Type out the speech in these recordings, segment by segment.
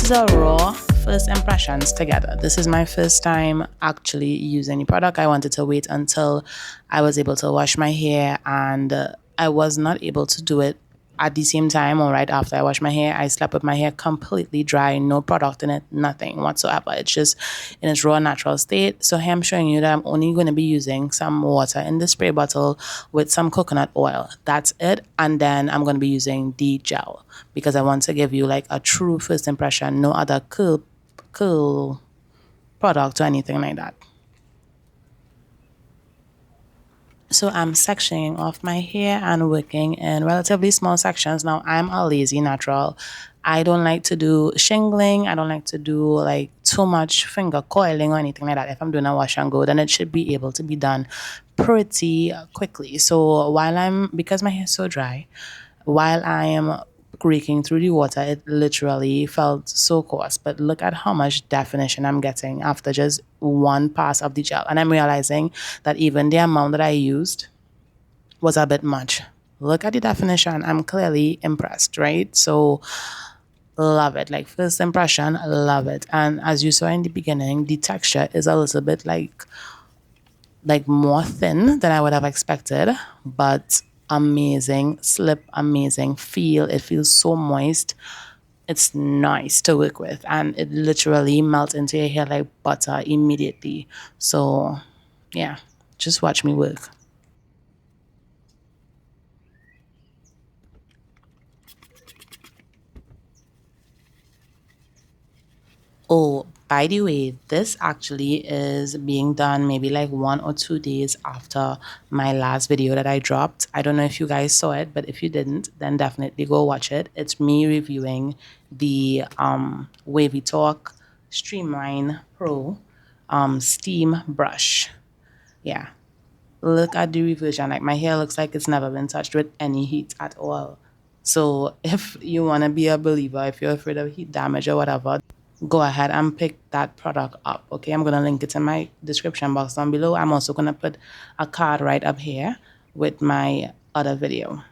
is a raw first impressions together. This is my first time actually using the product. I wanted to wait until I was able to wash my hair, and I was not able to do it at the same time or right after I wash my hair. I slept with my hair completely dry, no product in it, nothing whatsoever. It's just in its raw natural state. So here I'm showing you that I'm only going to be using some water in the spray bottle with some coconut oil. That's it. And then I'm going to be using the gel because I want to give you like a true first impression, no other curl product or anything like that. So I'm sectioning off my hair and working in relatively small sections. Now I'm a lazy natural. I don't like to do shingling. I don't like to do like too much finger coiling or anything like that. If I'm doing a wash and go, then it should be able to be done pretty quickly. So because my hair is so dry, while I am raking through the water, it literally felt so coarse. But look at how much definition I'm getting after just one pass of the gel. And I'm realizing that even the amount that I used was a bit much. Look at the definition. I'm clearly impressed, right? So love it. Like first impression, love it. And as you saw in the beginning, the texture is a little bit like more thin than I would have expected, but amazing slip, amazing feel. It feels so moist. It's nice to work with, and it literally melts into your hair like butter immediately. So yeah, just watch me work. Oh, by the way, this actually is being done maybe like 1 or 2 days after my last video that I dropped. I don't know if you guys saw it, but if you didn't, then definitely go watch it. It's me reviewing the Wavy Talk Streamline Pro steam brush. Yeah. Look at the reversion. Like my hair looks like it's never been touched with any heat at all. So if you want to be a believer, if you're afraid of heat damage or whatever, go ahead and pick that product up. Okay, I'm going to link it in my description box down below. I'm also going to put a card right up here with my other video.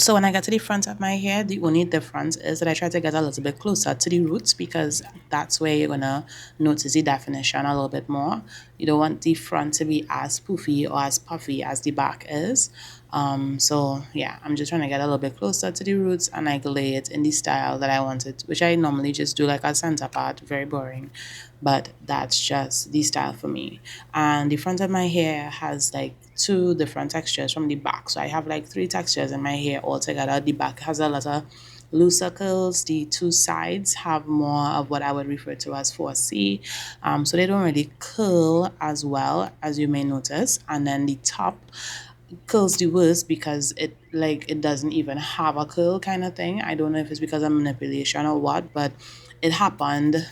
So when I get to the front of my hair, the only difference is that I try to get a little bit closer to the roots because that's where you're gonna notice the definition a little bit more. You don't want the front to be as poofy or as puffy as the back is. So yeah, I'm just trying to get a little bit closer to the roots and I lay it in the style that I wanted, which I normally just do like a center part, very boring, but that's just the style for me. And the front of my hair has like two different textures from the back. So I have like three textures in my hair altogether. The back has a lot of looser curls. The two sides have more of what I would refer to as 4C. So they don't really curl as well as you may notice. And then the top curls the worst because it doesn't even have a curl kind of thing. I don't know if it's because of manipulation or what, but it happened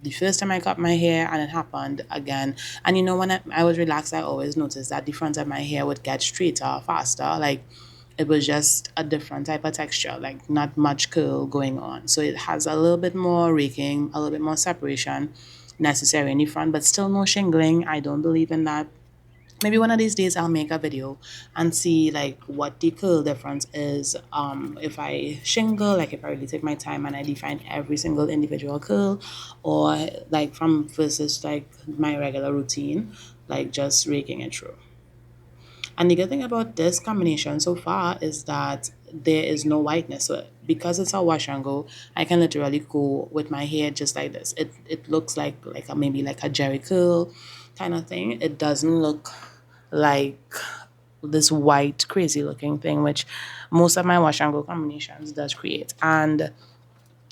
the first time I cut my hair, and it happened again. And you know, when I was relaxed, I always noticed that the front of my hair would get straighter faster. Like it was just a different type of texture, like not much curl going on. So it has a little bit more raking, a little bit more separation necessary in the front, but still no shingling. I don't believe in that. Maybe one of these days I'll make a video and see like what the curl difference is. If I shingle, like if I really take my time and I define every single individual curl, or like from versus like my regular routine, like just raking it through. And the good thing about this combination so far is that there is no whiteness. So because it's a wash and go, I can literally go with my hair just like this. It looks like maybe like a jerry curl kind of thing. It doesn't look like this white crazy looking thing, which most of my wash and go combinations does create. And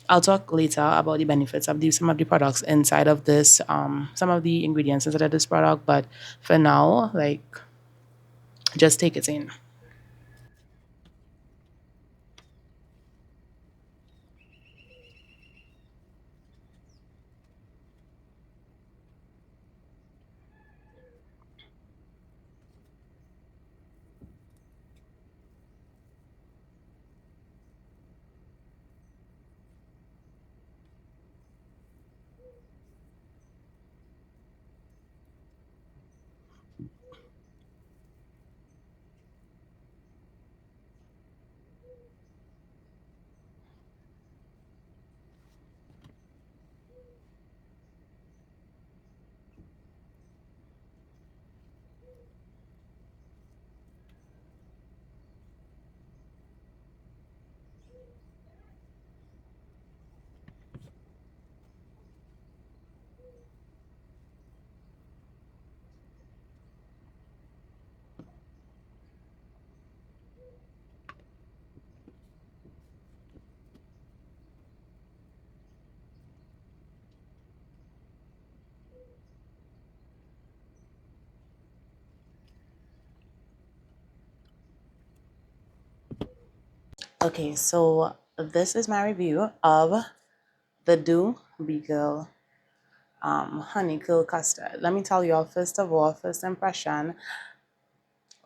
I'll talk later about the benefits of some of the products inside of this, some of the ingredients inside of this product. But for now, like, just take it in. Okay, so this is my review of the Doux Beagle Honey Kill Custard. Let me tell you all, first of all, first impression,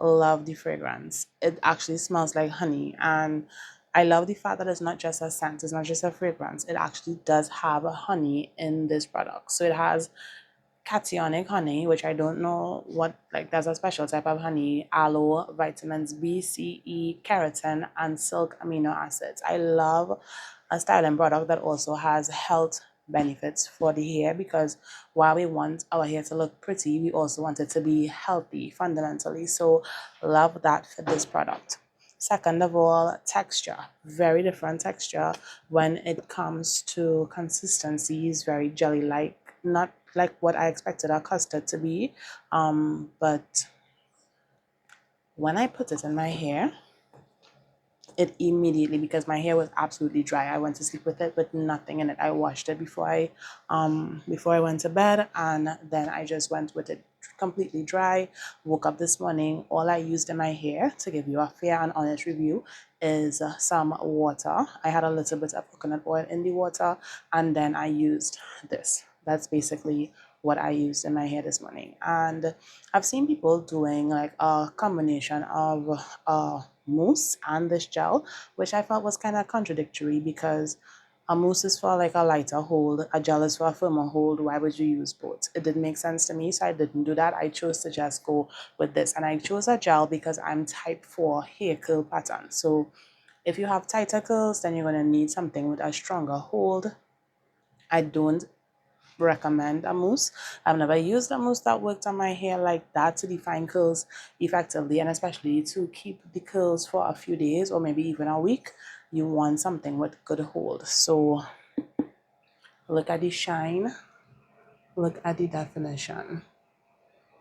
love the fragrance. It actually smells like honey, and I love the fact that it's not just a scent, it's not just a fragrance. It actually does have a honey in this product. So it has cationic honey, which I don't know what, like, there's a special type of honey, aloe, vitamins B, C, E, keratin, and silk amino acids. I love a styling product that also has health benefits for the hair, because while we want our hair to look pretty, we also want it to be healthy fundamentally. So love that for this product. Second of all, texture. Very different texture when it comes to consistency. Is very jelly-like, not like what I expected our custard to be. But when I put it in my hair, it immediately, because my hair was absolutely dry, I went to sleep with it with nothing in it. I washed it before I went to bed, and then I just went with it completely dry. Woke up this morning, all I used in my hair, to give you a fair and honest review, is some water. I had a little bit of coconut oil in the water, and then I used this. That's basically what I used in my hair this morning. And I've seen people doing like a combination of mousse and this gel, which I felt was kind of contradictory, because a mousse is for like a lighter hold, a gel is for a firmer hold. Why would you use both? It didn't make sense to me, so I didn't do that. I chose to just go with this, and I chose a gel because I'm type 4 hair curl pattern. So if you have tighter curls, then you're going to need something with a stronger hold. I don't recommend a mousse. I've never used a mousse that worked on my hair like that to define curls effectively, and especially to keep the curls for a few days or maybe even a week. You want something with good hold. So look at the shine, look at the definition.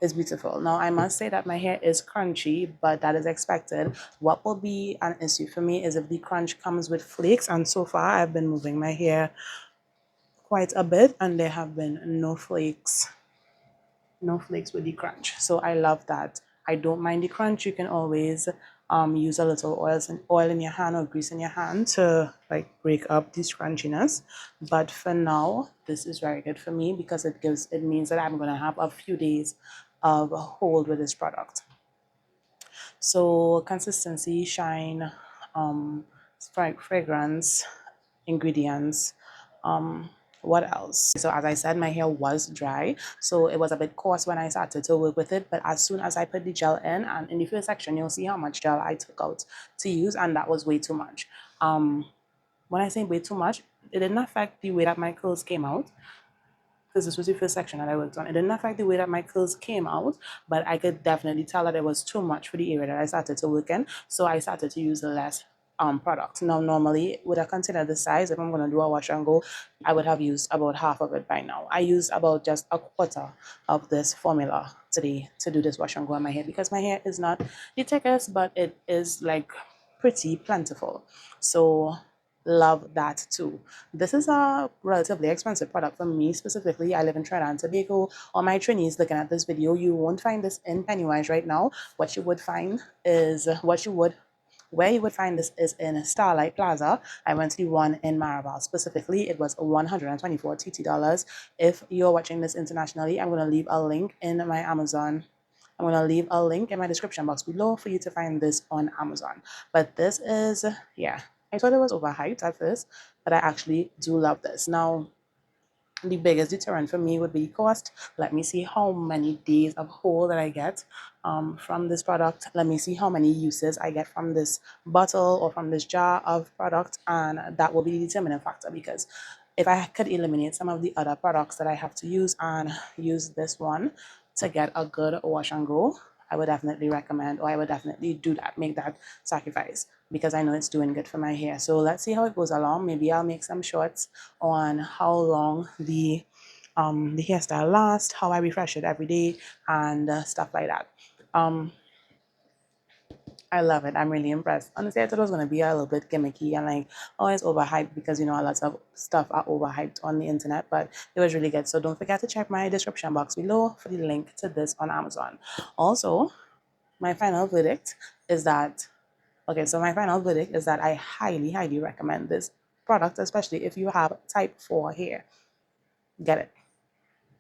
It's beautiful. Now, I must say that my hair is crunchy, but that is expected. What will be an issue for me is if the crunch comes with flakes, and so far I've been moving my hair quite a bit and there have been no flakes with the crunch. So I love that. I don't mind the crunch. You can always use a little oil in your hand or grease in your hand to like break up this crunchiness. But for now, this is very good for me because it means that I'm gonna have a few days of hold with this product. So consistency, shine, fragrance, ingredients, um, what else? So as I said, my hair was dry, so it was a bit coarse when I started to work with it. But as soon as I put the gel in, and in the first section, you'll see how much gel I took out to use, and that was way too much. When I say way too much, it didn't affect the way that my curls came out, because this was the first section that I worked on. It didn't affect the way that my curls came out, but I could definitely tell that it was too much for the area that I started to work in. So I started to use less product. Now, normally, would I consider the size? If I'm going to do a wash and go, I would have used about half of it by now. I used about just a quarter of this formula today to do this wash and go on my hair because my hair is not the thickest, but it is like pretty plentiful. So love that too. This is a relatively expensive product for me specifically. I live in Trinidad and Tobago. All my trainees looking at this video, you won't find this in Pennywise right now. What you would find is where you would find this is in Starlight Plaza. I went to the one in Maribel. Specifically, it was 124 TT dollars. If you're watching this internationally, I'm going to leave a link in my Amazon. I'm going to leave a link in my description box below for you to find this on Amazon. But this is, yeah, I thought it was overhyped at first, but I actually do love this. Now, the biggest deterrent for me would be cost. Let me see how many days of hold that I get from this product. Let me see how many uses I get from this bottle or from this jar of product, and that will be the determining factor. Because if I could eliminate some of the other products that I have to use and use this one to get a good wash and go, I would definitely recommend, or I would definitely do that, make that sacrifice, because I know it's doing good for my hair. So let's see how it goes along. Maybe I'll make some shorts on how long the hairstyle lasts, how I refresh it every day, and stuff like that. I love it. I'm really impressed. Honestly, I thought it was going to be a little bit gimmicky and like always overhyped because, you know, a lot of stuff are overhyped on the internet, but it was really good. So don't forget to check my description box below for the link to this on Amazon. Also, my final verdict is that, okay, so my final verdict is that I highly, highly recommend this product, especially if you have type 4 hair. Get it.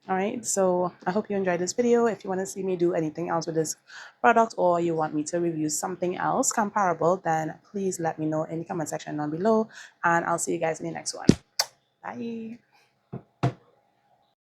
All right, so I hope you enjoyed this video. If you want to see me do anything else with this product, or you want me to review something else comparable, then please let me know in the comment section down below, and I'll see you guys in the next one. Bye.